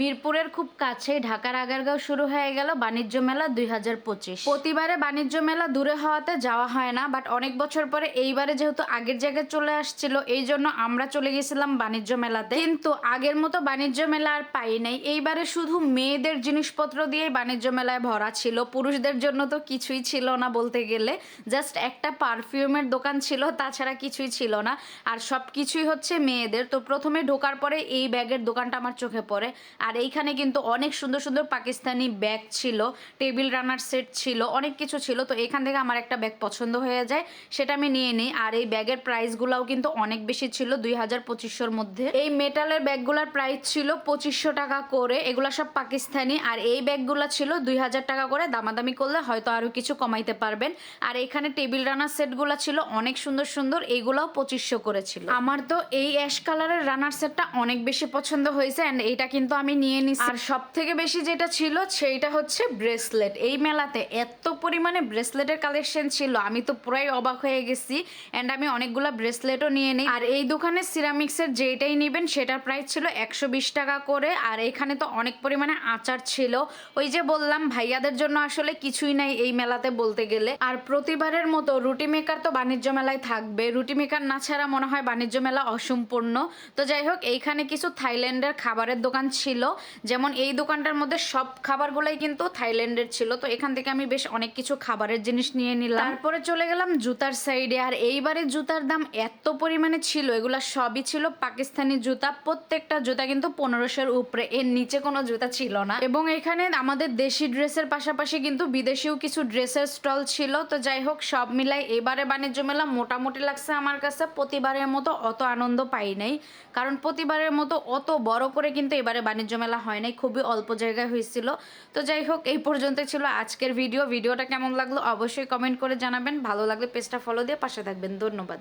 মিরপুরের খুব কাছেই ঢাকার আগারগাঁও শুরু হয়ে গেল বাণিজ্য মেলা 2025। প্রতিবারে বাণিজ্য মেলা দূরে হওয়াতে যাওয়া হয় না, বাট অনেক বছর পরে এইবারে যেহেতু আগের জায়গায় চলে আসছিল, এই জন্য আমরা চলে গেছিলাম বাণিজ্য মেলাতে। কিন্তু আগের মতো বাণিজ্য মেলা আর পাই নাই। এইবারে শুধু মেয়েদের জিনিসপত্র দিয়ে বাণিজ্য মেলায় ভরা ছিল, পুরুষদের জন্য তো কিছুই ছিল না বলতে গেলে। জাস্ট একটা পারফিউমের দোকান ছিল, তাছাড়া কিছুই ছিল না। আর সব কিছুই হচ্ছে মেয়েদের। তো প্রথমে ঢোকার পরে এই ব্যাগের দোকানটা আমার চোখে পড়ে। আর এইখানে কিন্তু অনেক সুন্দর সুন্দর পাকিস্তানি ব্যাগ ছিল, টেবিল রানার সেট ছিল, অনেক কিছু ছিল। তো এখান থেকে আমার একটা ব্যাগ পছন্দ হয়ে যায়, সেটা আমি নিয়ে নিই। আর এই ব্যাগের প্রাইসগুলোও কিন্তু অনেক বেশি ছিল, 2000-2500-র মধ্যে। এই মেটালের ব্যাগগুলোর প্রাইস ছিল 2500 টাকা করে, এগুলা সব পাকিস্তানি। আর এই ব্যাগগুলো ছিল 2000 টাকা করে, দামাদামি করলে হয়তো আরও কিছু কমাইতে পারবেন। আর এখানে টেবিল রানার সেটগুলো ছিল অনেক সুন্দর সুন্দর, এইগুলাও 2500 করে ছিল। আমার তো এই অ্যাশ কালারের রানার সেটটা অনেক বেশি পছন্দ হয়েছে, অ্যান্ড এইটা কিন্তু আমি নিয়ে নিছি। আর সব থেকে বেশি যেটা ছিল সেইটা হচ্ছে ব্রেসলেট। এই মেলাতে এত পরিমাণে ব্রেসলেটের কালেকশন ছিল, আমি তো পুরাই অবাক হয়ে গেছি। অ্যান্ড আমি অনেকগুলা ব্রেসলেটও নিয়ে নিই। আর এই দোকানে সিরামিক্সের যেটাই নেবেন সেটার প্রাইস ছিল 120 টাকা করে। আর এখানে তো অনেক পরিমাণে আচার ছিল। ওই যে বললাম, ভাইয়াদের জন্য আসলে কিছুই নাই এই মেলাতে বলতে গেলে। আর প্রতিবারের মতো রুটি মেকার তো বাণিজ্য মেলায় থাকবে, রুটি মেকার না ছাড়া মনে হয় বাণিজ্য মেলা অসম্পূর্ণ। তো যাই হোক, এইখানে কিছু থাইল্যান্ডের খাবারের দোকান ছিল, যেমন এই দোকানটার মধ্যে সব খাবারগুলাই কিন্তু থাইল্যান্ডের ছিল। তো এখান থেকে আমি বেশ অনেক কিছু খাবারের জিনিস নিয়ে নিলাম। তারপরে চলে গেলাম জুতার সাইডে। আর এইবারে জুতার দাম এত পরিমাণে ছিল, এগুলা সবই ছিল পাকিস্তানি জুতা। প্রত্যেকটা জুতা কিন্তু 1500-র উপরে, এর নিচে কোনো জুতা ছিল না। এবং এখানে আমাদের দেশি ড্রেসের পাশাপাশি কিন্তু বিদেশিও কিছু ড্রেসের স্টল ছিল। তো যাই হোক, সব মিলাই এবারে বাণিজ্য মেলা মোটামুটি লাগছে আমার কাছে। প্রতিবারের মতো অত আনন্দ পাই নাই, কারণ প্রতিবারের মতো অত বড় করে কিন্তু এবারে বাণিজ্য মেলা হয় নাই, খুবই অল্প জায়গায় হয়েছিল। তো যাই হোক, এই পর্যন্ত ছিল আজকের ভিডিওটা কেমন লাগলো অবশ্যই কমেন্ট করে জানাবেন। ভালো লাগলে পেজটা ফলো দিয়ে পাশে থাকবেন। ধন্যবাদ।